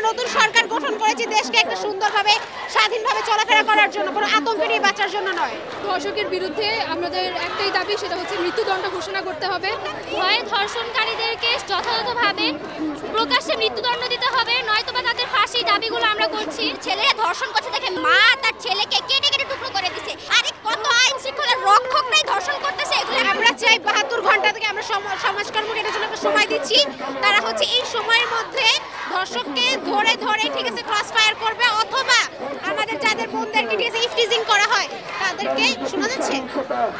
আমরা নতুন সরকার গঠন করেছি দেশকে একটা সুন্দরভাবে স্বাধীনভাবে চলাফেরা করার জন্য, কোনো আতঙ্কে নিয়ে বাঁচার জন্য নয়। ধর্ষকের বিরুদ্ধে আমাদের একটাই দাবি, সেটা হচ্ছে মৃত্যুদণ্ড ঘোষণা করতে হবে। হয় ধর্ষণকারীদেরকে যথাযথভাবে প্রকাশ্যে মৃত্যুদণ্ড দিতে হবে, নয়তোবা তাদের ফাঁসি দাবিগুলো আমরা করছি। ছেলেরা ধর্ষণ করছে দেখে মা তার ছেলেকে কেটে কেটে টুকরো করে দিছে। আরে কত আইন শৃঙ্খলার রক্ষকরাই ধর্ষণ করতেছে। এগুলো আমরা চাই 72 ঘন্টা থেকে আমরা সমাজকর্মীদের জন্য একটা সময় দিচ্ছি, তারা হচ্ছে এই সময়ের মধ্যে ধর্ষককে ধরে ধরে ঠিক আছে ক্রস ফায়ার করবে, অথবা আমাদের যাদের বোনদেরকে ঠিক আছে ইফটিজিং করা হয় তাদেরকে, শোনা যাচ্ছে,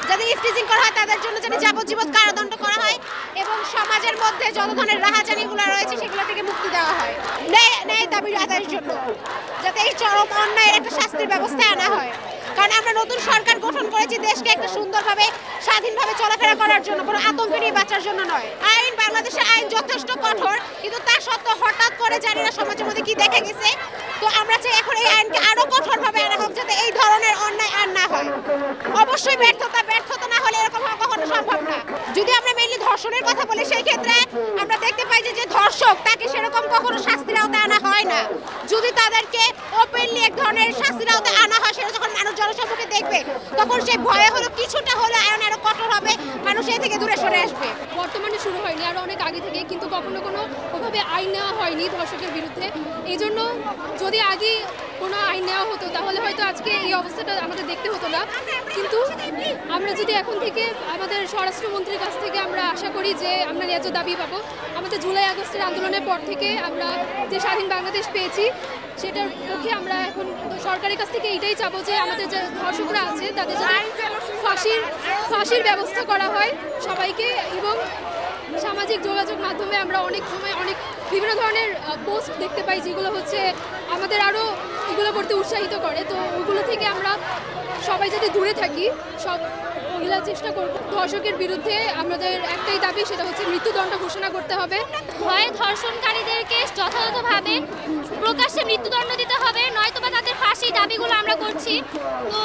যাদের ইফটিজিং করা হয় তাদের জন্য যেন যাবজ্জীবন কারাদণ্ড করা হয় এবং সমাজের মধ্যে যত ধরনের রাহাজানিগুলো রয়েছে সেগুলো থেকে মুক্তি দেওয়া হয়। ন্যায় দাবি আদায়ের জন্য যাতে এই চরম অন্যায়ের একটা শাস্তির ব্যবস্থা আনা হয়। কারণ আমরা নতুন সরকার গঠন করেছি দেশকে একটা সুন্দরভাবে স্বাধীনভাবে চলাফেরা করার জন্য, কোনো আতঙ্কে নিয়ে বাঁচার জন্য নয়। আইন, বাংলাদেশের আইন যথেষ্ট কঠোর, কিন্তু তা সত্ত্বেও হঠাৎ করে জানি না সমাজের মধ্যে কি দেখা গেছে। তো আমরা চাই এখন এই আইনকে আরো কঠোরভাবে আনা হোক যাতে এই ধরনের অন্যায় আর না হয়। অবশ্যই ব্যর্থতা না হলে এরকম হওয়া কখনো সম্ভব না। যদি আমরা মেইনলি ধর্ষণের কথা বলি, সেই ক্ষেত্রে আমরা দেখতে পাই যে ধর্ষক তাকে সেরকম কখনো শাস্তির আওতায় আনা হয় না। যদি তাদেরকে ওপেনলি এক ধরনের শাস্তির আওতায় আনা হয়, সেটা যখন মানুষ জনসম্মুখে দেখবে তখন সেই ভয়ে হলো কিছুটা হলে আইন আরো কঠোর হবে, মানুষ এই থেকে দূরে সরে আসবে। বর্তমানে শুরু হয়নি, আরও অনেক আগে থেকে, কিন্তু কখনো ওভাবে আইন নেওয়া হয়নি ধর্ষকের বিরুদ্ধে। এই জন্য যদি আগে কোনো আইন নেওয়া হতো তাহলে হয়তো আজকে এই অবস্থাটা আমাদের দেখতে হতো না। কিন্তু আমরা যদি এখন থেকে আমাদের স্বরাষ্ট্রমন্ত্রীর কাছ থেকে আমরা আশা করি যে আমরা ন্যায্য দাবি পাবো। আমাদের জুলাই আগস্টের আন্দোলনের পর থেকে আমরা যে স্বাধীন বাংলাদেশ পেয়েছি, সেটার পক্ষে আমরা এখন সরকারের কাছ থেকে এইটাই চাবো যে আমাদের যে ধর্ষকরা আছে তাদের ফাঁসির ব্যবস্থা করা হয় সবাইকে। এবং সামাজিক যোগাযোগ মাধ্যমে আমরা অনেক সময় অনেক বিভিন্ন ধরনের পোস্ট দেখতে পাই যেগুলো হচ্ছে আমাদের আরও এগুলো করতে উৎসাহিত করে। তো ওগুলো থেকে আমরা সবাই যাতে দূরে থাকি, সব মহিলা চেষ্টা করব। ধর্ষকের বিরুদ্ধে আমাদের একটাই দাবি, সেটা হচ্ছে মৃত্যুদণ্ড ঘোষণা করতে হবে। হয় ধর্ষণকারীদেরকে যথাযথভাবে প্রকাশ্যে মৃত্যুদণ্ড দিতে হবে, নয়তোবা তাদের ফাঁসি দাবিগুলো আমরা করছি। তো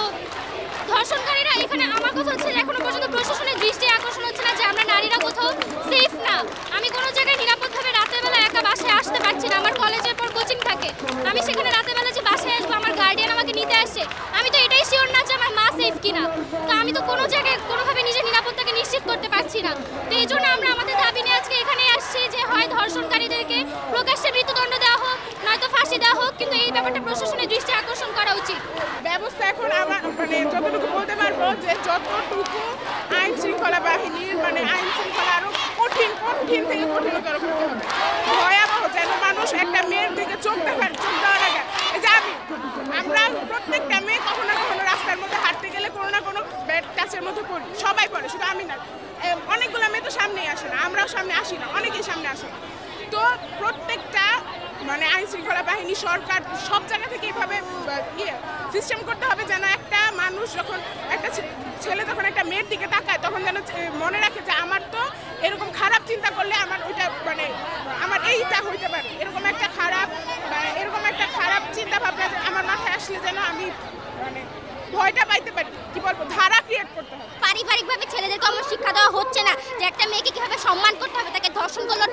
ধর্ষণকারীরা এখানে, আমার কথা হচ্ছে এখনো পর্যন্ত প্রশাসনের দৃষ্টি আকর্ষণ হচ্ছে না যে আমরা নারীরা কোথাও সেফ না। আমি কোনো জায়গায় নিরাপদভাবে রাতের বেলা একা বাসায় আসতে পারছি না। আমার কলেজের পর কোচিং থাকে, আমি সেখানে রাতের বেলা যে বাসায় আসবো, আমার গার্ডিয়ান আমাকে নিতে আসছে, আমি তো এটাই শিওর না যে আমার মা সেফ কিনা। তো আমি তো কোনো জায়গায় কোনোভাবে নিজের নিরাপত্তাকে নিশ্চিত করতে পারছি না। তো এই জন্য আমরা আমাদের দাবি নিয়ে আজকে এখানে আসছি যে হয় ধর্ষণকারীদেরকে প্রকাশ্যে মৃত্যুদণ্ড দেওয়া হোক, নয়তো ফাঁসি দেওয়া হোক, কিন্তু এই ব্যাপারটা প্রশাসনের দৃষ্টি আকর্ষণ করা উচিত। ব্যবস্থা এখন আমার যতটুকু বলতে পারবো যে যতটুকু আইন শৃঙ্খলা বাহিনীর আইন শৃঙ্খলা আরো কঠিন থেকে কঠিনতর করতে হবে। ভয়াবহ, যেন মানুষ একটা মেয়ের দিকে চোখ দেওয়া লাগে। এই যে আমরা প্রত্যেকটা মেয়ে কখনো না কখনো রাস্তার মধ্যে হাঁটতে গেলে কোনো না কোনো ব্যাড টাচের মধ্যে পড়ি, সবাই পড়ে, শুধু আমি না। অনেকগুলো মেয়ে তো সামনেই আসে না, আমরাও সামনে আসি না, অনেকেই সামনে আসে না। তো প্রত্যেকটা আইন শৃঙ্খলা বাহিনী, সরকার সব জায়গা থেকে এইভাবে সিস্টেম করতে হবে যেন একটা মানুষ যখন একটা ছেলে যখন একটা মেয়ের দিকে তাকায় তখন যেন মনে রাখে যে আমার তো এরকম খারাপ চিন্তা করলে আমার ওইটা আমার এইটা হইতে পারে। এরকম একটা খারাপ চিন্তা ভাবনা আমার মাথায় আসলে যেন আমি ভয়টা পাইতে পারি, কি বলবো, ধারা ক্রিয়েট করতে হবে। পারিবারিকভাবে ছেলেদেরকে আমার শিক্ষা দেওয়া হচ্ছে না যে একটা মেয়েকে কিভাবে সম্মান করতে হবে, তাকে ধর্ষণ করলে